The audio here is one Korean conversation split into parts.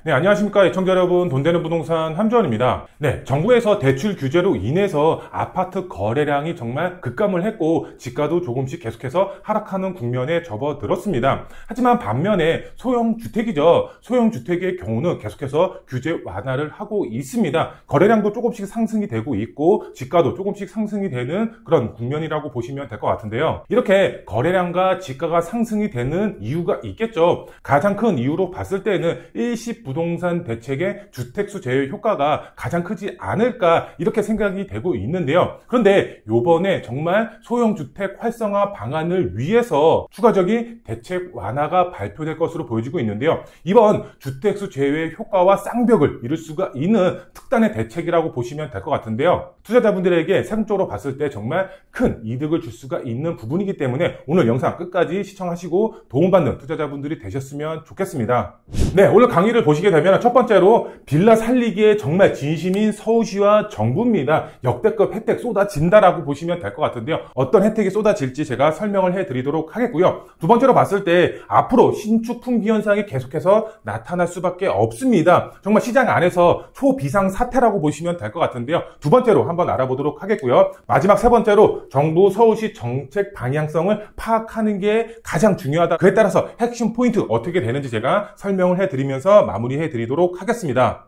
네, 안녕하십니까 애청자 여러분, 돈 되는 부동산 함주원입니다. 네, 정부에서 대출 규제로 인해서 아파트 거래량이 정말 급감을 했고 지가도 조금씩 계속해서 하락하는 국면에 접어들었습니다. 하지만 반면에 소형주택이죠. 소형주택의 경우는 계속해서 규제 완화를 하고 있습니다. 거래량도 조금씩 상승이 되고 있고 지가도 조금씩 상승이 되는 그런 국면이라고 보시면 될 것 같은데요. 이렇게 거래량과 지가가 상승이 되는 이유가 있겠죠. 가장 큰 이유로 봤을 때는 일시 부동산 대책의 주택수 제외 효과가 가장 크지 않을까 이렇게 생각이 되고 있는데요. 그런데 요번에 정말 소형주택 활성화 방안을 위해서 추가적인 대책 완화가 발표될 것으로 보여지고 있는데요. 이번 주택수 제외 효과와 쌍벽을 이룰 수가 있는 특단의 대책이라고 보시면 될 것 같은데요. 투자자분들에게 세금적으로 봤을 때 정말 큰 이득을 줄 수가 있는 부분이기 때문에 오늘 영상 끝까지 시청하시고 도움받는 투자자분들이 되셨으면 좋겠습니다. 네, 오늘 강의를 보시게 되면 첫 번째로 빌라 살리기에 정말 진심인 서울시와 정부입니다. 역대급 혜택 쏟아진다라고 보시면 될 것 같은데요. 어떤 혜택이 쏟아질지 제가 설명을 해드리도록 하겠고요. 두 번째로 봤을 때 앞으로 신축 품귀 현상이 계속해서 나타날 수밖에 없습니다. 정말 시장 안에서 초비상 사태라고 보시면 될 것 같은데요. 두 번째로 한번 알아보도록 하겠고요. 마지막 세 번째로 정부 서울시 정책 방향성을 파악하는 게 가장 중요하다. 그에 따라서 핵심 포인트 어떻게 되는지 제가 설명을 해드리면서 마무리해 드리도록 하겠습니다.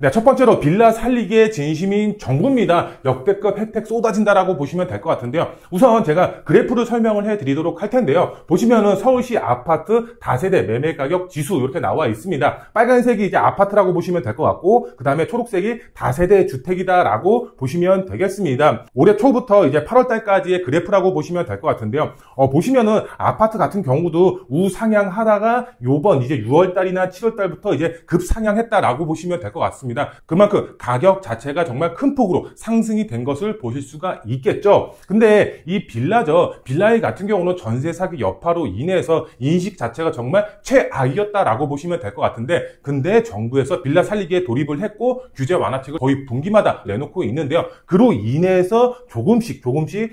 네, 첫 번째로 빌라 살리기에 진심인 정부입니다. 역대급 혜택 쏟아진다라고 보시면 될 것 같은데요. 우선 제가 그래프를 설명을 해드리도록 할 텐데요. 보시면은 서울시 아파트 다세대 매매 가격 지수 이렇게 나와 있습니다. 빨간색이 이제 아파트라고 보시면 될 것 같고, 그 다음에 초록색이 다세대 주택이다라고 보시면 되겠습니다. 올해 초부터 이제 8월 달까지의 그래프라고 보시면 될 것 같은데요. 보시면은 아파트 같은 경우도 우상향하다가 요번 이제 6월 달이나 7월 달부터 이제 급상향했다라고 보시면 될 것 같습니다. 그만큼 가격 자체가 정말 큰 폭으로 상승이 된 것을 보실 수가 있겠죠. 근데 이 빌라의 같은 경우는 전세 사기 여파로 인해서 인식 자체가 정말 최악이었다라고 보시면 될 것 같은데, 근데 정부에서 빌라 살리기에 돌입을 했고 규제 완화책을 거의 분기마다 내놓고 있는데요. 그로 인해서 조금씩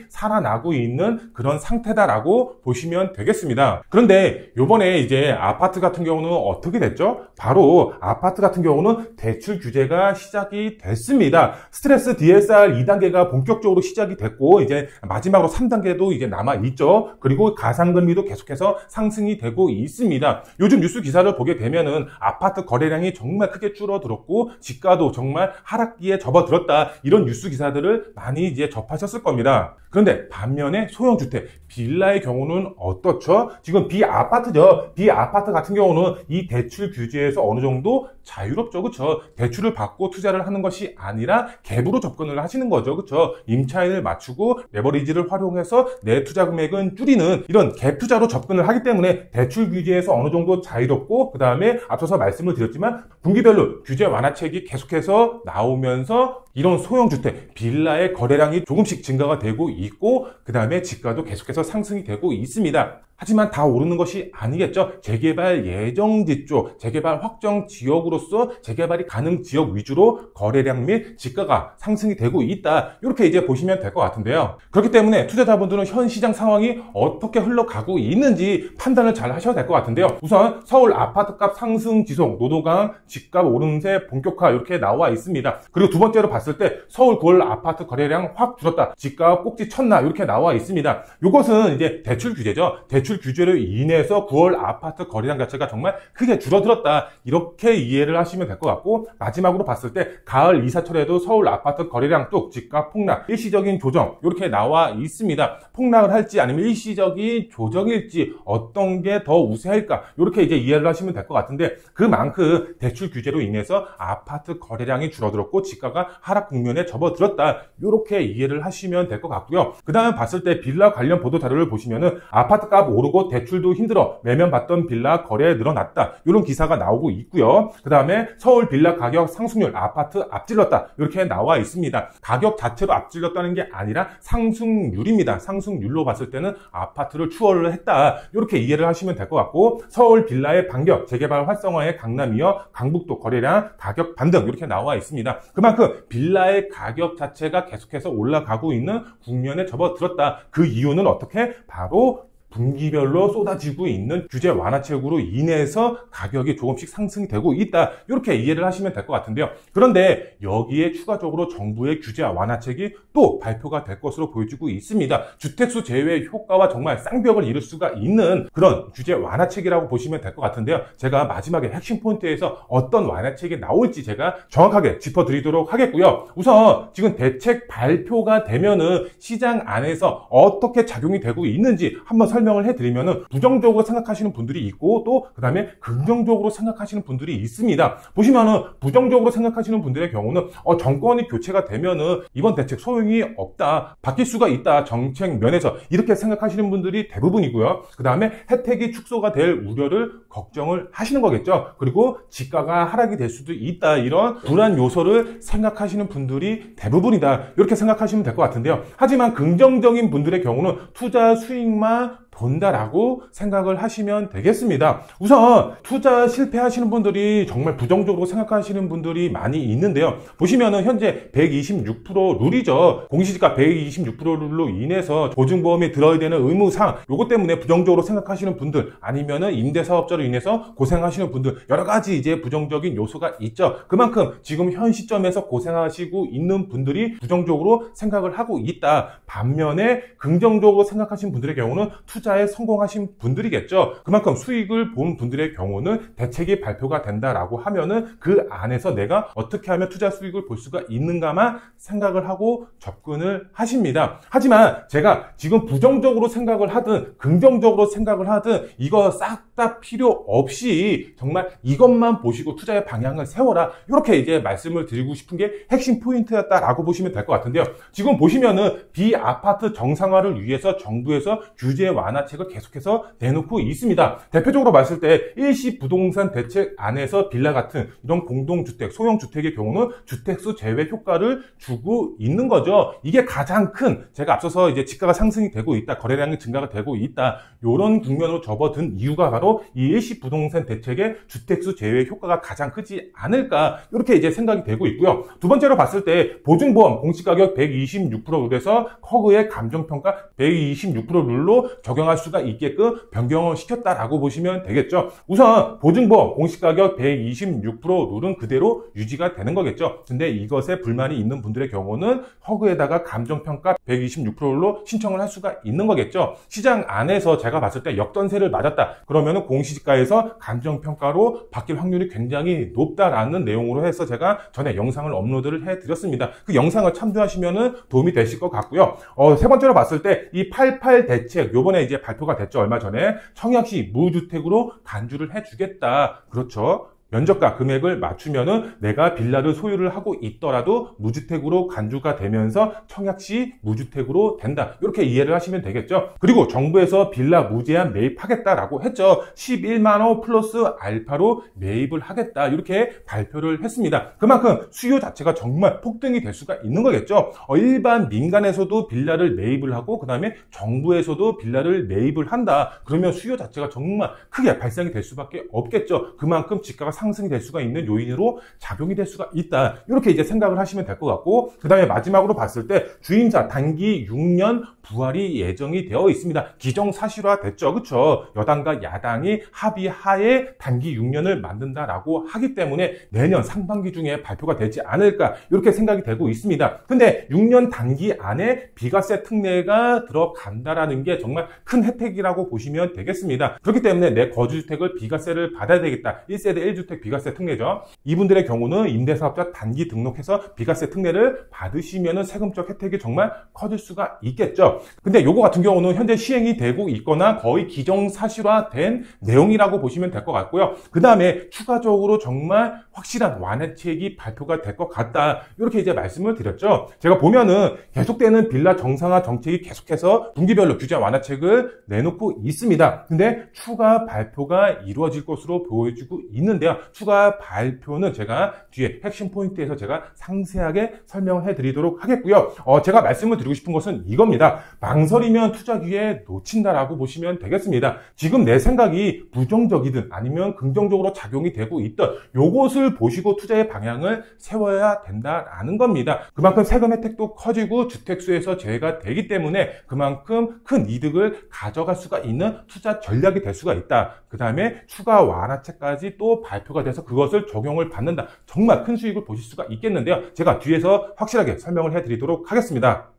살아나고 있는 그런 상태다라고 보시면 되겠습니다. 그런데 요번에 이제 아파트 같은 경우는 어떻게 됐죠? 바로 아파트 같은 경우는 대출 규제가 시작이 됐습니다. 스트레스 DSR 2단계가 본격적으로 시작이 됐고, 이제 마지막으로 3단계도 이제 남아있죠. 그리고 가상금리도 계속해서 상승이 되고 있습니다. 요즘 뉴스 기사를 보게 되면은 아파트 거래량이 정말 크게 줄어들었고, 지가도 정말 하락기에 접어들었다. 이런 뉴스 기사들을 많이 이제 접하셨을 겁니다. 그런데 반면에 소형주택, 빌라의 경우는 어떻죠? 지금 비아파트죠. 비아파트 같은 경우는 이 대출 규제에서 어느 정도 자유롭죠. 그렇죠? 대출을 받고 투자를 하는 것이 아니라 갭으로 접근을 하시는 거죠. 그렇죠? 임차인을 맞추고 레버리지를 활용해서 내 투자 금액은 줄이는 이런 갭 투자로 접근을 하기 때문에 대출 규제에서 어느 정도 자유롭고, 그 다음에 앞서서 말씀을 드렸지만 분기별로 규제 완화책이 계속해서 나오면서 이런 소형주택, 빌라의 거래량이 조금씩 증가가 되고 있고, 그 다음에 지가도 계속해서 상승이 되고 있습니다. 하지만 다 오르는 것이 아니겠죠. 재개발 예정지 쪽, 재개발 확정 지역으로서 재개발이 가능 지역 위주로 거래량 및 지가가 상승이 되고 있다. 이렇게 이제 보시면 될 것 같은데요. 그렇기 때문에 투자자분들은 현 시장 상황이 어떻게 흘러가고 있는지 판단을 잘 하셔야 될 것 같은데요. 우선 서울 아파트값 상승 지속, 노도강 집값 오름세 본격화 이렇게 나와 있습니다. 그리고 두 번째로 봤을 때 서울 9월 아파트 거래량 확 줄었다. 집값 꼭지 쳤나 이렇게 나와 있습니다. 이것은 이제 대출 규제죠. 대출 규제로 인해서 9월 아파트 거래량 자체가 정말 크게 줄어들었다. 이렇게 이해를 하시면 될 것 같고, 마지막으로 봤을 때 가을 이사철에도 서울 아파트 거래량 뚝 집값 폭락, 일시적인 조정 이렇게 나와 있습니다. 폭락을 할지 아니면 일시적인 조정일지 어떤 게 더 우세할까 이렇게 이제 이해를 하시면 될 것 같은데, 그만큼 대출 규제로 인해서 아파트 거래량이 줄어들었고 지가가 하락 국면에 접어들었다. 이렇게 이해를 하시면 될 것 같고요. 그 다음에 봤을 때 빌라 관련 보도 자료를 보시면은 아파트값 오르고 대출도 힘들어 매면 받던 빌라 거래 늘어났다. 이런 기사가 나오고 있고요. 그 다음에 서울 빌라 가격 상승률 아파트 앞질렀다. 이렇게 나와 있습니다. 가격 자체로 앞질렀다는 게 아니라 상승률입니다. 상승률로 봤을 때는 아파트를 추월을 했다. 이렇게 이해를 하시면 될 것 같고 서울 빌라의 반격, 재개발 활성화의 강남 이어 강북도 거래량 가격 반등 이렇게 나와 있습니다. 그만큼 빌라의 가격 자체가 계속해서 올라가고 있는 국면에 접어들었다. 그 이유는 어떻게? 바로 분기별로 쏟아지고 있는 규제 완화책으로 인해서 가격이 조금씩 상승이 되고 있다. 이렇게 이해를 하시면 될 것 같은데요. 그런데 여기에 추가적으로 정부의 규제 완화책이 또 발표가 될 것으로 보여지고 있습니다. 주택수 제외 효과와 정말 쌍벽을 이룰 수가 있는 그런 규제 완화책이라고 보시면 될 것 같은데요. 제가 마지막에 핵심 포인트에서 어떤 완화책이 나올지 제가 정확하게 짚어드리도록 하겠고요. 우선 지금 대책 발표가 되면은 시장 안에서 어떻게 작용이 되고 있는지 한번 설명을 해드리면은 부정적으로 생각하시는 분들이 있고 또 그 다음에 긍정적으로 생각하시는 분들이 있습니다. 보시면은 부정적으로 생각하시는 분들의 경우는 정권이 교체가 되면은 이번 대책 소용이 없다, 바뀔 수가 있다, 정책 면에서 이렇게 생각하시는 분들이 대부분이고요. 그 다음에 혜택이 축소가 될 우려를 걱정을 하시는 거겠죠. 그리고 지가가 하락이 될 수도 있다, 이런 불안 요소를 생각하시는 분들이 대부분이다, 이렇게 생각하시면 될 것 같은데요. 하지만 긍정적인 분들의 경우는 투자 수익만 본다라고 생각을 하시면 되겠습니다. 우선 투자 실패하시는 분들이 정말 부정적으로 생각하시는 분들이 많이 있는데요. 보시면은 현재 126% 룰이죠. 공시지가 126% 룰로 인해서 보증보험에 들어야 되는 의무상 요것 때문에 부정적으로 생각하시는 분들, 아니면은 임대사업자로 인해서 고생하시는 분들, 여러 가지 이제 부정적인 요소가 있죠. 그만큼 지금 현 시점에서 고생하시고 있는 분들이 부정적으로 생각을 하고 있다. 반면에 긍정적으로 생각하시는 분들의 경우는 투자에 성공하신 분들이겠죠. 그만큼 수익을 본 분들의 경우는 대책이 발표가 된다라고 하면은 그 안에서 내가 어떻게 하면 투자 수익을 볼 수가 있는가만 생각을 하고 접근을 하십니다. 하지만 제가 지금 부정적으로 생각을 하든 긍정적으로 생각을 하든 이거 싹 다 필요 없이 정말 이것만 보시고 투자의 방향을 세워라, 이렇게 이제 말씀을 드리고 싶은 게 핵심 포인트였다라고 보시면 될 것 같은데요. 지금 보시면은 비아파트 정상화를 위해서 정부에서 규제 완화책을 계속해서 내놓고 있습니다. 대표적으로 봤을 때 일시 부동산 대책 안에서 빌라 같은 이런 공동주택, 소형주택의 경우는 주택수 제외 효과를 주고 있는 거죠. 이게 가장 큰, 제가 앞서서 이제 지가가 상승이 되고 있다, 거래량이 증가가 되고 있다, 이런 국면으로 접어든 이유가 바로 이 일시 부동산 대책의 주택수 제외 효과가 가장 크지 않을까, 이렇게 이제 생각이 되고 있고요. 두 번째로 봤을 때 보증보험 공시가격 126% 룰에서 허그의 감정평가 126% 룰로 적용할 수가 있게끔 변경을 시켰다라고 보시면 되겠죠. 우선 보증보험 공시가격 126% 룰은 그대로 유지가 되는 거겠죠. 근데 이것에 불만이 있는 분들의 경우는 허그에다가 감정평가 126% 룰로 신청을 할 수가 있는 거겠죠. 시장 안에서 제가 봤을 때 역전세를 맞았다, 그러면 공시지가에서 감정평가로 바뀔 확률이 굉장히 높다라는 내용으로 해서 제가 전에 영상을 업로드를 해드렸습니다. 그 영상을 참조하시면 도움이 되실 것 같고요. 세 번째로 봤을 때 이 88 대책, 요번에 이제 발표가 됐죠. 얼마 전에 청약시 무주택으로 간주를 해주겠다. 그렇죠. 면적과 금액을 맞추면은 내가 빌라를 소유를 하고 있더라도 무주택으로 간주가 되면서 청약시 무주택으로 된다, 이렇게 이해를 하시면 되겠죠. 그리고 정부에서 빌라 무제한 매입하겠다라고 했죠. 11만원 플러스 알파로 매입을 하겠다, 이렇게 발표를 했습니다. 그만큼 수요 자체가 정말 폭등이 될 수가 있는 거겠죠. 일반 민간에서도 빌라를 매입을 하고 그 다음에 정부에서도 빌라를 매입을 한다, 그러면 수요 자체가 정말 크게 발생이 될 수밖에 없겠죠. 그만큼 지가가 상승이 될 수가 있는 요인으로 작용이 될 수가 있다, 이렇게 이제 생각을 하시면 될 것 같고, 그 다음에 마지막으로 봤을 때 주임자 단기 6년 부활이 예정이 되어 있습니다. 기정사실화 됐죠. 그렇죠? 여당과 야당이 합의하에 단기 6년을 만든다라고 하기 때문에 내년 상반기 중에 발표가 되지 않을까, 이렇게 생각이 되고 있습니다. 근데 6년 단기 안에 비과세 특례가 들어간다라는 게 정말 큰 혜택이라고 보시면 되겠습니다. 그렇기 때문에 내 거주주택을 비과세를 받아야 되겠다, 1세대 1주택 다세대주택 비과세 특례죠. 이분들의 경우는 임대사업자 단기 등록해서 비과세 특례를 받으시면 세금적 혜택이 정말 커질 수가 있겠죠. 근데 요거 같은 경우는 현재 시행이 되고 있거나 거의 기정사실화된 내용이라고 보시면 될 것 같고요. 그 다음에 추가적으로 정말 확실한 완화책이 발표가 될 것 같다. 이렇게 이제 말씀을 드렸죠. 제가 보면은 계속되는 빌라 정상화 정책이 계속해서 분기별로 규제 완화책을 내놓고 있습니다. 근데 추가 발표가 이루어질 것으로 보여지고 있는데요. 추가 발표는 제가 뒤에 핵심 포인트에서 제가 상세하게 설명을 해드리도록 하겠고요. 제가 말씀을 드리고 싶은 것은 이겁니다. 망설이면 투자 기회 놓친다라고 보시면 되겠습니다. 지금 내 생각이 부정적이든 아니면 긍정적으로 작용이 되고 있던 요것을 보시고 투자의 방향을 세워야 된다라는 겁니다. 그만큼 세금 혜택도 커지고 주택수에서 제외가 되기 때문에 그만큼 큰 이득을 가져갈 수가 있는 투자 전략이 될 수가 있다. 그 다음에 추가 완화책까지 또 발표가 돼서 그것을 적용을 받는다. 정말 큰 수익을 보실 수가 있겠는데요. 제가 뒤에서 확실하게 설명을 해드리도록 하겠습니다.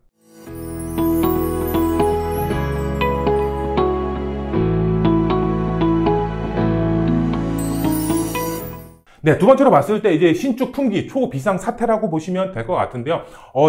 네, 두 번째로 봤을 때 이제 신축 품귀 초비상 사태라고 보시면 될 것 같은데요.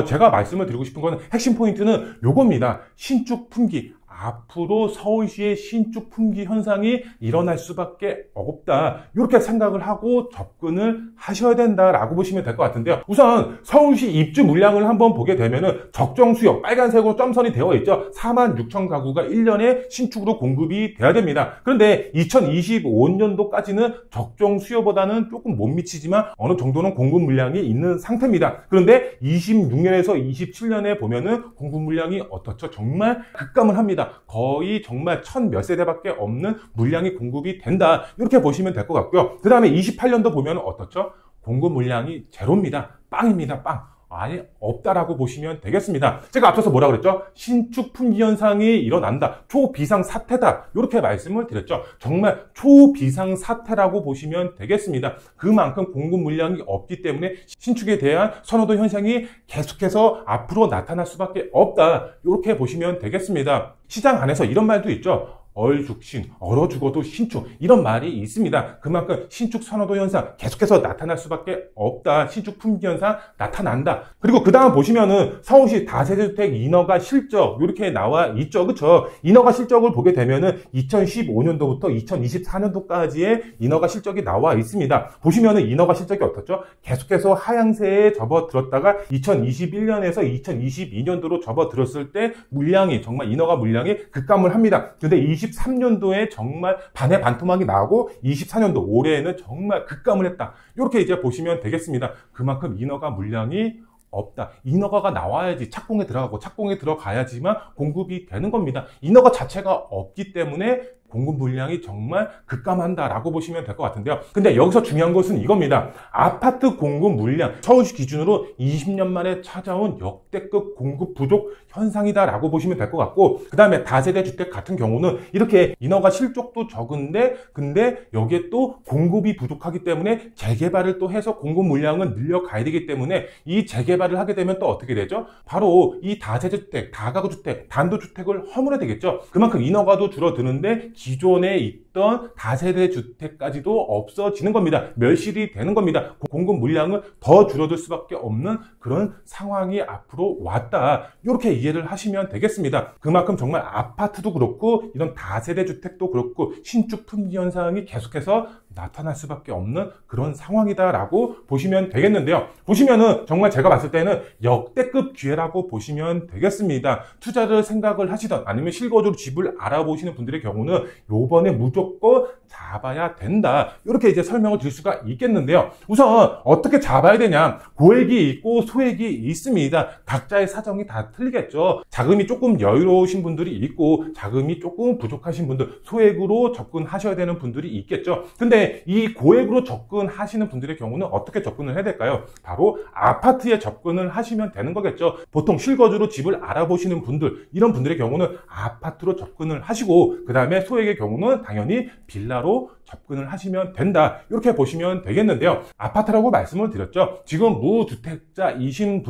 제가 말씀을 드리고 싶은 거는 핵심 포인트는 요겁니다. 신축 품귀. 앞으로 서울시의 신축 품귀 현상이 일어날 수밖에 없다. 이렇게 생각을 하고 접근을 하셔야 된다라고 보시면 될 것 같은데요. 우선 서울시 입주 물량을 한번 보게 되면은 적정 수요, 빨간색으로 점선이 되어 있죠. 46,000 가구가 1년에 신축으로 공급이 돼야 됩니다. 그런데 2025년도까지는 적정 수요보다는 조금 못 미치지만 어느 정도는 공급 물량이 있는 상태입니다. 그런데 26년에서 27년에 보면은 공급 물량이 어떻죠? 정말 급감을 합니다. 거의 정말 1000몇 세대밖에 없는 물량이 공급이 된다. 이렇게 보시면 될 것 같고요. 그 다음에 28년도 보면 어떻죠? 공급 물량이 제로입니다. 빵입니다. 빵. 아예 없다라고 보시면 되겠습니다. 제가 앞서서 뭐라 그랬죠? 신축 품귀 현상이 일어난다. 초비상 사태다. 이렇게 말씀을 드렸죠. 정말 초비상 사태라고 보시면 되겠습니다. 그만큼 공급 물량이 없기 때문에 신축에 대한 선호도 현상이 계속해서 앞으로 나타날 수밖에 없다. 이렇게 보시면 되겠습니다. 시장 안에서 이런 말도 있죠. 얼죽신, 얼어 죽어도 신축, 이런 말이 있습니다. 그만큼 신축 선호도 현상 계속해서 나타날 수밖에 없다. 신축 품귀 현상 나타난다. 그리고 그 다음 보시면은 서울시 다세대주택 인허가 실적 이렇게 나와 있죠. 그쵸? 인허가 실적을 보게 되면은 2015년도부터 2024년도까지의 인허가 실적이 나와 있습니다. 보시면은 인허가 실적이 어떻죠? 계속해서 하향세에 접어들었다가 2021년에서 2022년도로 접어들었을 때 물량이 정말 인허가 물량이 급감을 합니다. 근데 23년도에 정말 반의 반토막이 나고 24년도 올해에는 정말 급감을 했다. 이렇게 이제 보시면 되겠습니다. 그만큼 인허가 물량이 없다. 인허가가 나와야지 착공에 들어가고 착공에 들어가야지만 공급이 되는 겁니다. 인허가 자체가 없기 때문에 공급 물량이 정말 급감한다라고 보시면 될 것 같은데요. 근데 여기서 중요한 것은 이겁니다. 아파트 공급 물량, 서울시 기준으로 20년 만에 찾아온 역대급 공급 부족 현상이다라고 보시면 될 것 같고, 그 다음에 다세대 주택 같은 경우는 이렇게 인허가 실적도 적은데 근데 여기에 또 공급이 부족하기 때문에 재개발을 또 해서 공급 물량을 늘려가야 되기 때문에 이 재개발을 하게 되면 또 어떻게 되죠? 바로 이 다세대 주택, 다가구주택, 단독주택을 허물어야 되겠죠. 그만큼 인허가도 줄어드는데 기존에 있던 다세대 주택까지도 없어지는 겁니다. 멸실이 되는 겁니다. 공급 물량은 더 줄어들 수밖에 없는 그런 상황이 앞으로 왔다. 이렇게 이해를 하시면 되겠습니다. 그만큼 정말 아파트도 그렇고 이런 다세대 주택도 그렇고 신축 품귀 현상이 계속해서 나타날 수밖에 없는 그런 상황이다라고 보시면 되겠는데요. 보시면은 정말 제가 봤을 때는 역대급 기회라고 보시면 되겠습니다. 투자를 생각을 하시던 아니면 실거주로 집을 알아보시는 분들의 경우는 요번에 무조건 잡아야 된다. 이렇게 이제 설명을 드릴 수가 있겠는데요. 우선 어떻게 잡아야 되냐? 고액이 있고 소액이 있습니다. 각자의 사정이 다 틀리겠죠. 자금이 조금 여유로우신 분들이 있고 자금이 조금 부족하신 분들, 소액으로 접근하셔야 되는 분들이 있겠죠. 근데 이 고액으로 접근하시는 분들의 경우는 어떻게 접근을 해야 될까요? 바로 아파트에 접근을 하시면 되는 거겠죠. 보통 실거주로 집을 알아보시는 분들, 이런 분들의 경우는 아파트로 접근을 하시고 그 다음에 소액의 경우는 당연히 빌라로 접근을 하시면 된다. 이렇게 보시면 되겠는데요. 아파트라고 말씀을 드렸죠. 지금 무주택자이신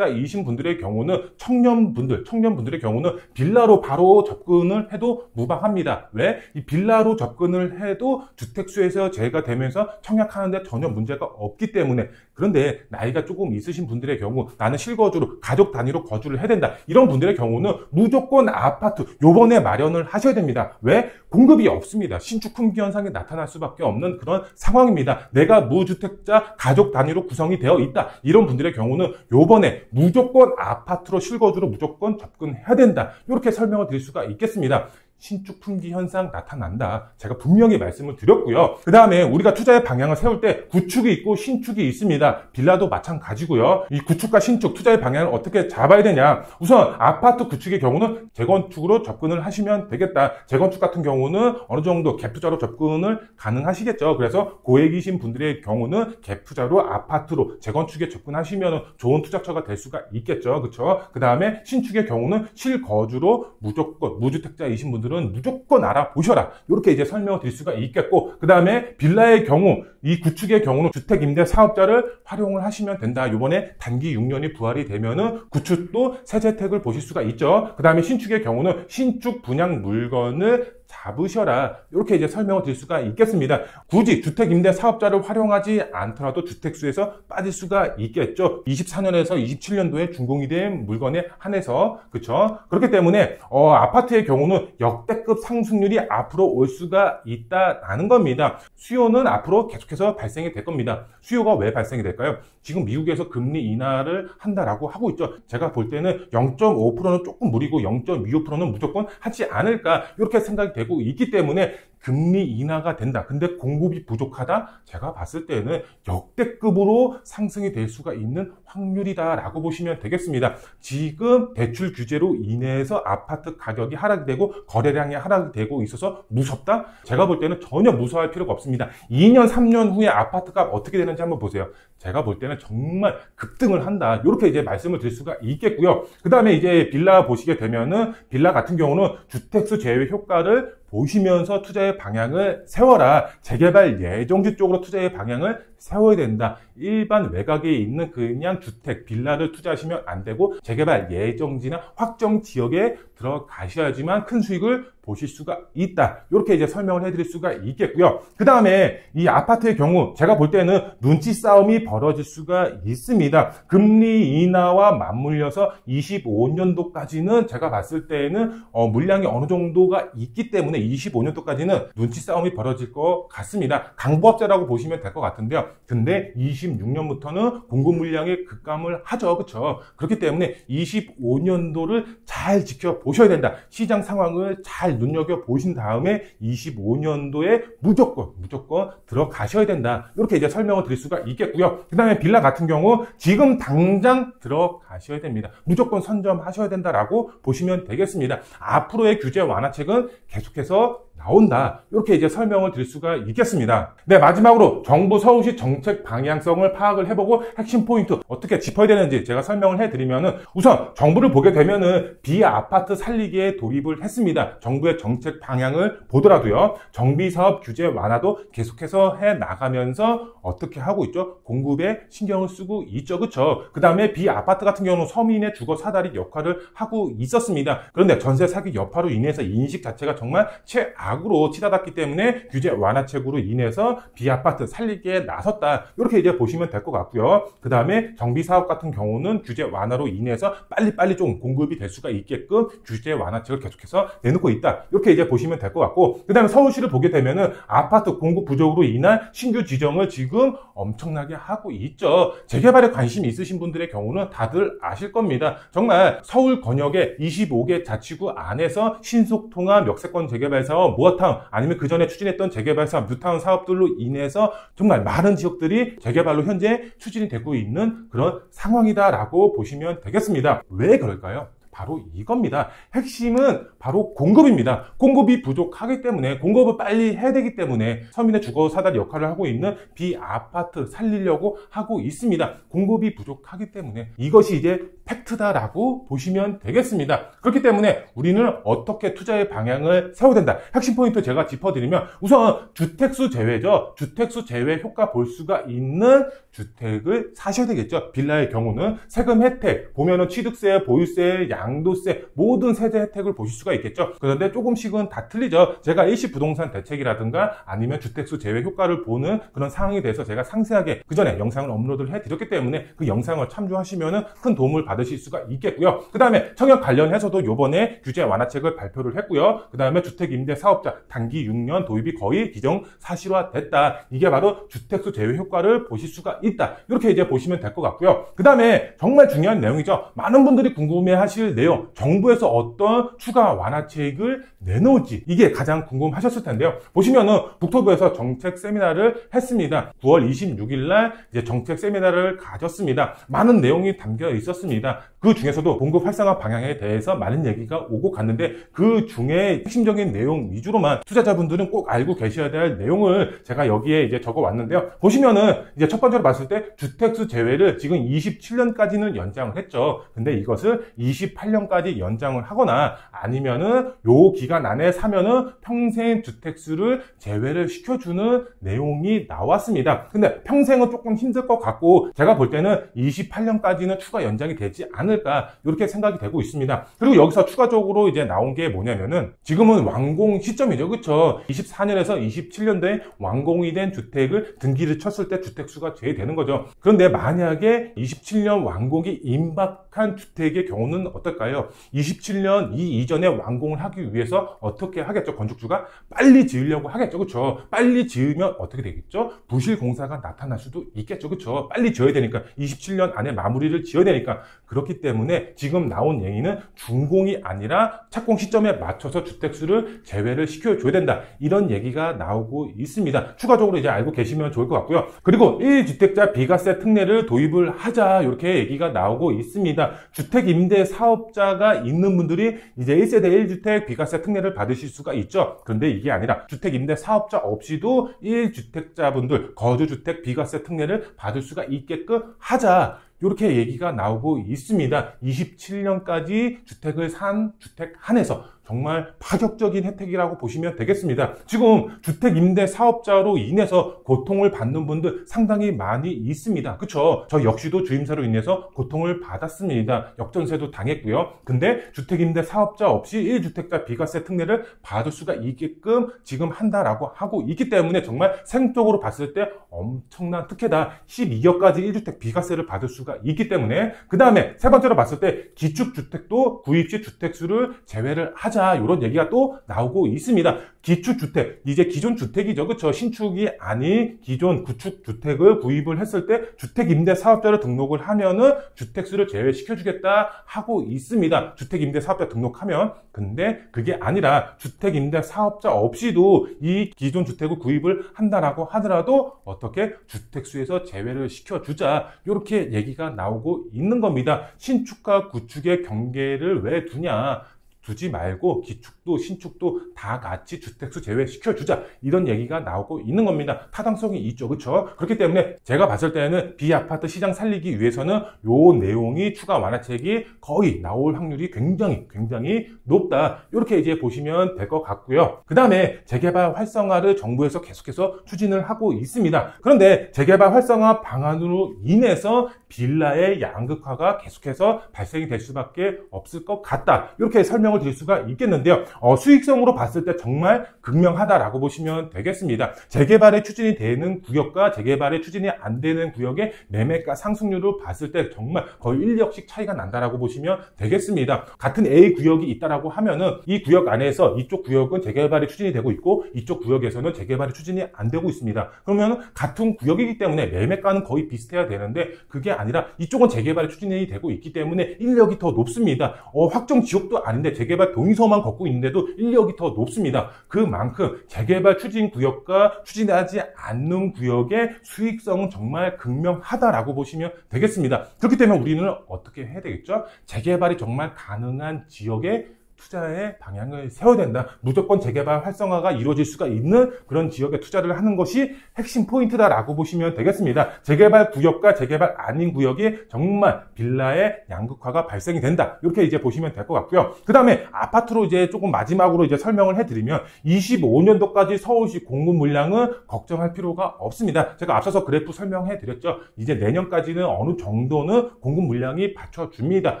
분들의 경우는 청년분들의 경우는 빌라로 바로 접근을 해도 무방합니다. 왜? 이 빌라로 접근을 해도 주택수에서 제외가 되면서 청약하는데 전혀 문제가 없기 때문에. 그런데 나이가 조금 있으신 분들의 경우 나는 실거주로 가족 단위로 거주를 해야 된다. 이런 분들의 경우는 무조건 아파트 요번에 마련을 하셔야 됩니다. 왜? 공급이 없습니다. 신축 품귀 현상이 나타날 수밖에 없는 그런 상황입니다. 내가 무주택자 가족 단위로 구성이 되어 있다. 이런 분들의 경우는 요번에 무조건 아파트로 실거주로 무조건 접근해야 된다. 이렇게 설명을 드릴 수가 있겠습니다. 신축 품귀 현상 나타난다. 제가 분명히 말씀을 드렸고요. 그 다음에 우리가 투자의 방향을 세울 때 구축이 있고 신축이 있습니다. 빌라도 마찬가지고요. 이 구축과 신축, 투자의 방향을 어떻게 잡아야 되냐. 우선 아파트 구축의 경우는 재건축으로 접근을 하시면 되겠다. 재건축 같은 경우는 어느 정도 갭 투자로 접근을 가능하시겠죠. 그래서 고액이신 분들의 경우는 갭 투자로 아파트로 재건축에 접근하시면 좋은 투자처가 될 수가 있겠죠. 그렇죠? 그 다음에 신축의 경우는 실거주로 무조건 무주택자이신 분들은 무조건 알아보셔라. 이렇게 이제 설명을 드릴 수가 있겠고, 그 다음에 빌라의 경우, 이 구축의 경우는 주택임대 사업자를 활용을 하시면 된다. 이번에 단기 6년이 부활이 되면은 구축도 세제택을 보실 수가 있죠. 그 다음에 신축의 경우는 신축 분양 물건을 잡으셔라. 이렇게 이제 설명을 드릴 수가 있겠습니다. 굳이 주택임대 사업자를 활용하지 않더라도 주택수에서 빠질 수가 있겠죠. 24년에서 27년도에 준공이 된 물건에 한해서. 그렇죠? 그렇기 때문에 아파트의 경우는 역대급 상승률이 앞으로 올 수가 있다라는 겁니다. 수요는 앞으로 계속해서 발생이 될 겁니다. 수요가 왜 발생이 될까요? 지금 미국에서 금리 인하를 한다라고 하고 있죠. 제가 볼 때는 0.5%는 조금 무리고 0.25%는 무조건 하지 않을까 이렇게 생각이 되고 있기 때문에 금리 인하가 된다. 근데 공급이 부족하다? 제가 봤을 때는 역대급으로 상승이 될 수가 있는 확률이다라고 보시면 되겠습니다. 지금 대출 규제로 인해서 아파트 가격이 하락이 되고 거래량이 하락이 되고 있어서 무섭다? 제가 볼 때는 전혀 무서워할 필요가 없습니다. 2년, 3년 후에 아파트값 어떻게 되는지 한번 보세요. 제가 볼 때는 정말 급등을 한다. 이렇게 이제 말씀을 드릴 수가 있겠고요. 그 다음에 이제 빌라 보시게 되면은 빌라 같은 경우는 주택수 제외 효과를 보시면서 투자의 방향을 세워라. 재개발 예정지 쪽으로 투자의 방향을 세워야 된다. 일반 외곽에 있는 그냥 주택, 빌라를 투자하시면 안 되고 재개발 예정지나 확정 지역에 들어가셔야지만 큰 수익을 보실 수가 있다. 이렇게 이제 설명을 해드릴 수가 있겠고요. 그 다음에 이 아파트의 경우 제가 볼 때는 눈치 싸움이 벌어질 수가 있습니다. 금리 인하와 맞물려서 25년도까지는 제가 봤을 때는 물량이 어느 정도가 있기 때문에 25년도까지는 눈치 싸움이 벌어질 것 같습니다. 강보합세라고 보시면 될 것 같은데요. 근데 26년부터는 공급 물량이 급감을 하죠. 그렇죠? 그렇기 때문에 25년도를 잘 지켜보셔야 된다. 시장 상황을 잘 눈여겨보신 다음에 25년도에 무조건 들어가셔야 된다. 이렇게 이제 설명을 드릴 수가 있겠고요. 그 다음에 빌라 같은 경우 지금 당장 들어가셔야 됩니다. 무조건 선점하셔야 된다라고 보시면 되겠습니다. 앞으로의 규제 완화책은 계속해서 나온다. 이렇게 이제 설명을 드릴 수가 있겠습니다. 네, 마지막으로 정부 서울시 정책 방향성을 파악을 해보고 핵심 포인트 어떻게 짚어야 되는지 제가 설명을 해드리면은 우선 정부를 보게 되면은 비아파트 살리기에 돌입을 했습니다. 정부의 정책 방향을 보더라도요. 정비사업 규제 완화도 계속해서 해 나가면서 어떻게 하고 있죠? 공급에 신경을 쓰고 있죠. 그렇죠? 그 다음에 비아파트 같은 경우는 서민의 주거 사다리 역할을 하고 있었습니다. 그런데 전세 사기 여파로 인해서 인식 자체가 정말 최악으로 치닫았기 때문에 규제 완화책으로 인해서 비아파트 살리기에 나섰다. 이렇게 이제 보시면 될 것 같고요. 그 다음에 정비사업 같은 경우는 규제 완화로 인해서 빨리빨리 좀 공급이 될 수가 있게끔 규제 완화책을 계속해서 내놓고 있다. 이렇게 이제 보시면 될 것 같고, 그 다음에 서울시를 보게 되면은 아파트 공급 부족으로 인한 신규 지정을 지금 엄청나게 하고 있죠. 재개발에 관심이 있으신 분들의 경우는 다들 아실 겁니다. 정말 서울 권역의 25개 자치구 안에서 신속통합 역세권 재개발 사업, 모아타운 아니면 그 전에 추진했던 재개발 사업, 뉴타운 사업들로 인해서 정말 많은 지역들이 재개발로 현재 추진이 되고 있는 그런 상황이다라고 보시면 되겠습니다. 왜 그럴까요? 바로 이겁니다. 핵심은 바로 공급입니다. 공급이 부족하기 때문에, 공급을 빨리 해야 되기 때문에 서민의 주거 사다리 역할을 하고 있는 비아파트 살리려고 하고 있습니다. 공급이 부족하기 때문에 이것이 이제 팩트다라고 보시면 되겠습니다. 그렇기 때문에 우리는 어떻게 투자의 방향을 세워야 된다. 핵심 포인트 제가 짚어드리면, 우선 주택수 제외죠. 주택수 제외 효과 볼 수가 있는 주택을 사셔야 되겠죠. 빌라의 경우는 세금 혜택 보면은 취득세, 보유세, 양도세 모든 세제 혜택을 보실 수가 있겠죠. 그런데 조금씩은 다 틀리죠. 제가 일시 부동산 대책이라든가 아니면 주택수 제외 효과를 보는 그런 상황에 대해서 제가 상세하게 그 전에 영상을 업로드를 해드렸기 때문에 그 영상을 참조하시면은 큰 도움을 받으실 수가 있겠고요. 그 다음에 청약 관련해서도 요번에 규제 완화책을 발표를 했고요. 그 다음에 주택임대사업자 단기 6년 도입이 거의 기정사실화됐다. 이게 바로 주택수 제외 효과를 보실 수가 있다. 이렇게 이제 보시면 될 것 같고요. 그 다음에 정말 중요한 내용이죠. 많은 분들이 궁금해하실 내용, 정부에서 어떤 추가 완화책을 내놓을지 이게 가장 궁금하셨을 텐데요. 보시면은 국토부에서 정책 세미나를 했습니다. 9월 26일 날 이제 정책 세미나를 가졌습니다. 많은 내용이 담겨 있었습니다. 그 중에서도 공급 활성화 방향에 대해서 많은 얘기가 오고 갔는데, 그 중에 핵심적인 내용 위주로만 투자자분들은 꼭 알고 계셔야 될 내용을 제가 여기에 이제 적어 왔는데요. 보시면은 이제 첫 번째로 봤을 때 주택수 제외를 지금 27년까지는 연장을 했죠. 근데 이것을 28년까지 연장을 하거나 아니면은 요 기간 안에 사면은 평생 주택수를 제외를 시켜주는 내용이 나왔습니다. 근데 평생은 조금 힘들 것 같고, 제가 볼 때는 28년까지는 추가 연장이 되지 않을까 이렇게 생각이 되고 있습니다. 그리고 여기서 추가적으로 이제 나온 게 뭐냐면은, 지금은 완공 시점이죠. 그렇죠? 24년에서 27년도에 완공이 된 주택을 등기를 쳤을 때 주택수가 제외되는 거죠. 그런데 만약에 27년 완공이 임박한 주택의 경우는 어떨까요? 27년 이전에 완공을 하기 위해서 어떻게 하겠죠? 건축주가 빨리 지으려고 하겠죠. 그렇죠? 빨리 지으면 어떻게 되겠죠? 부실 공사가 나타날 수도 있겠죠. 그렇죠? 빨리 지어야 되니까, 27년 안에 마무리를 지어야 되니까. 그렇기 때문에 지금 나온 얘기는 준공이 아니라 착공 시점에 맞춰서 주택수를 제외를 시켜줘야 된다. 이런 얘기가 나오고 있습니다. 추가적으로 이제 알고 계시면 좋을 것 같고요. 그리고 1주택자 비과세 특례를 도입을 하자, 이렇게 얘기가 나오고 있습니다. 주택임대사업자가 있는 분들이 이제 1세대 1주택 비과세 특례를 받으실 수가 있죠. 그런데 이게 아니라 주택임대사업자 없이도 1주택자분들 거주주택 비과세 특례를 받을 수가 있게끔 하자, 이렇게 얘기가 나오고 있습니다. 27년까지 주택을 산 주택 한에서 정말 파격적인 혜택이라고 보시면 되겠습니다. 지금 주택임대사업자로 인해서 고통을 받는 분들 상당히 많이 있습니다. 그쵸? 저 역시도 주임사로 인해서 고통을 받았습니다. 역전세도 당했고요. 근데 주택임대사업자 없이 1주택자 비과세 특례를 받을 수가 있게끔 지금 한다라고 하고 있기 때문에 정말 세금적으로 봤을 때 엄청난 특혜다. 12억까지 1주택 비과세를 받을 수가 있기 때문에. 그 다음에 세 번째로 봤을 때 기축주택도 구입시 주택수를 제외를 하자, 이런 얘기가 또 나오고 있습니다. 기축주택, 이제 기존 주택이죠. 그렇죠? 신축이 아닌 기존 구축주택을 구입을 했을 때 주택임대사업자를 등록을 하면은 주택수를 제외시켜주겠다 하고 있습니다. 주택임대사업자 등록하면. 근데 그게 아니라 주택임대사업자 없이도 이 기존 주택을 구입을 한다라고 하더라도 어떻게 주택수에서 제외를 시켜주자, 이렇게 얘기가 나오고 있는 겁니다. 신축과 구축의 경계를 왜 두냐? 두지 말고 기축도 신축도 다 같이 주택수 제외시켜주자, 이런 얘기가 나오고 있는 겁니다. 타당성이 있죠. 그렇죠? 그렇기 때문에 제가 봤을 때는 비아파트 시장 살리기 위해서는 요 내용이 추가 완화책이 거의 나올 확률이 굉장히 높다, 이렇게 이제 보시면 될 것 같고요. 그 다음에 재개발 활성화를 정부에서 계속해서 추진을 하고 있습니다. 그런데 재개발 활성화 방안으로 인해서 빌라의 양극화가 계속해서 발생이 될 수밖에 없을 것 같다, 이렇게 설명을 드릴 수가 있겠는데요. 수익성으로 봤을 때 정말 극명하다라고 보시면 되겠습니다. 재개발에 추진이 되는 구역과 재개발에 추진이 안 되는 구역의 매매가 상승률을 봤을 때 정말 거의 1억씩 차이가 난다라고 보시면 되겠습니다. 같은 A 구역이 있다라고 하면은 이 구역 안에서 이쪽 구역은 재개발이 추진이 되고 있고 이쪽 구역에서는 재개발이 추진이 안 되고 있습니다. 그러면 같은 구역이기 때문에 매매가는 거의 비슷해야 되는데 그게 아니라 이쪽은 재개발이 추진이 되고 있기 때문에 1억이 더 높습니다. 확정 지역도 아닌데 재개발 동의서만 걷고 있는데도 인력이 더 높습니다. 그만큼 재개발 추진 구역과 추진하지 않는 구역의 수익성은 정말 극명하다라고 보시면 되겠습니다. 그렇기 때문에 우리는 어떻게 해야 되겠죠? 재개발이 정말 가능한 지역에 투자의 방향을 세워야 된다. 무조건 재개발 활성화가 이루어질 수가 있는 그런 지역에 투자를 하는 것이 핵심 포인트다라고 보시면 되겠습니다. 재개발 구역과 재개발 아닌 구역이 정말 빌라의 양극화가 발생이 된다. 이렇게 이제 보시면 될 것 같고요. 그 다음에 아파트로 이제 조금 마지막으로 이제 설명을 해드리면 25년도까지 서울시 공급 물량은 걱정할 필요가 없습니다. 제가 앞서서 그래프 설명해 드렸죠. 이제 내년까지는 어느 정도는 공급 물량이 받쳐줍니다.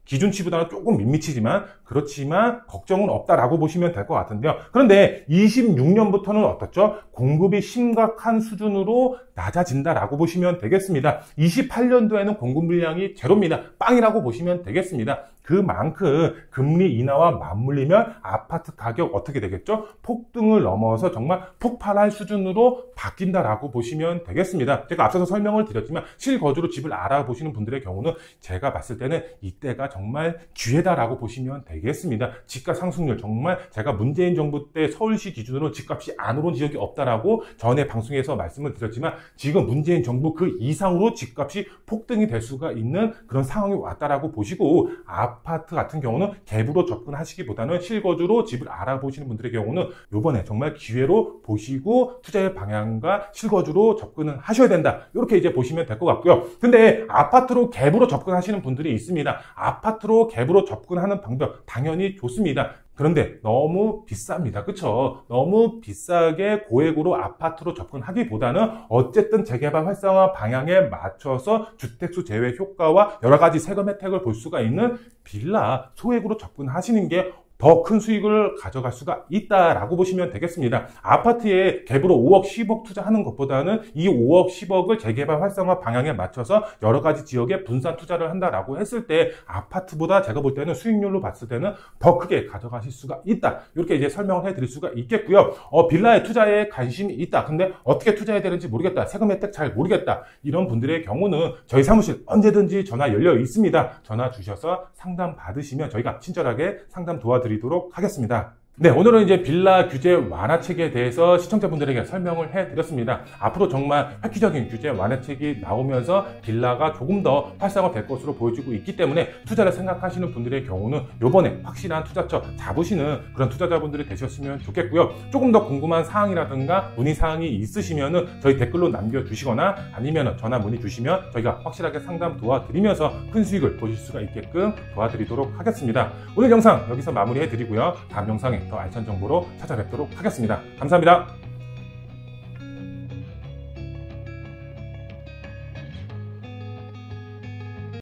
기준치보다는 조금 밋밋이지만 그렇지만 걱정은 없다라고 보시면 될 것 같은데요. 그런데 26년부터는 어떻죠? 공급이 심각한 수준으로 낮아진다라고 보시면 되겠습니다. 28년도에는 공급 물량이 제로입니다. 빵이라고 보시면 되겠습니다. 그만큼 금리 인하와 맞물리면 아파트 가격 어떻게 되겠죠? 폭등을 넘어서 정말 폭발할 수준으로 바뀐다라고 보시면 되겠습니다. 제가 앞서서 설명을 드렸지만 실거주로 집을 알아보시는 분들의 경우는 제가 봤을 때는 이때가 정말 기회다라고 보시면 되겠습니다. 집값 상승률 정말 제가 문재인 정부 때 서울시 기준으로 집값이 안 오른 지역이 없다라고 전에 방송에서 말씀을 드렸지만 지금 문재인 정부 그 이상으로 집값이 폭등이 될 수가 있는 그런 상황이 왔다라고 보시고 아파트 같은 경우는 갭으로 접근하시기보다는 실거주로 집을 알아보시는 분들의 경우는 이번에 정말 기회로 보시고 투자의 방향과 실거주로 접근을 하셔야 된다. 이렇게 이제 보시면 될 것 같고요. 근데 아파트로 갭으로 접근하시는 분들이 있습니다. 아파트로 갭으로 접근하는 방법 당연히 좋습니다. 그런데 너무 비쌉니다. 그쵸? 너무 비싸게 고액으로 아파트로 접근하기보다는 어쨌든 재개발 활성화 방향에 맞춰서 주택수 제외 효과와 여러 가지 세금 혜택을 볼 수가 있는 빌라 소액으로 접근하시는 게 더 큰 수익을 가져갈 수가 있다라고 보시면 되겠습니다. 아파트에 갭으로 5억, 10억 투자하는 것보다는 이 5억, 10억을 재개발 활성화 방향에 맞춰서 여러 가지 지역에 분산 투자를 한다라고 했을 때 아파트보다 제가 볼 때는 수익률로 봤을 때는 더 크게 가져가실 수가 있다. 이렇게 이제 설명을 해드릴 수가 있겠고요. 빌라에 투자에 관심이 있다. 근데 어떻게 투자해야 되는지 모르겠다. 세금 혜택 잘 모르겠다. 이런 분들의 경우는 저희 사무실 언제든지 전화 열려 있습니다. 전화 주셔서 상담 받으시면 저희가 친절하게 상담 도와드리도록 하겠습니다. 네, 오늘은 이제 빌라 규제 완화책에 대해서 시청자분들에게 설명을 해드렸습니다. 앞으로 정말 획기적인 규제 완화책이 나오면서 빌라가 조금 더 활성화될 것으로 보여지고 있기 때문에 투자를 생각하시는 분들의 경우는 이번에 확실한 투자처 잡으시는 그런 투자자분들이 되셨으면 좋겠고요. 조금 더 궁금한 사항이라든가 문의사항이 있으시면 저희 댓글로 남겨주시거나 아니면 전화 문의 주시면 저희가 확실하게 상담 도와드리면서 큰 수익을 보실 수가 있게끔 도와드리도록 하겠습니다. 오늘 영상 여기서 마무리해드리고요. 다음 영상에 더 알찬 정보로 찾아뵙도록 하겠습니다. 감사합니다.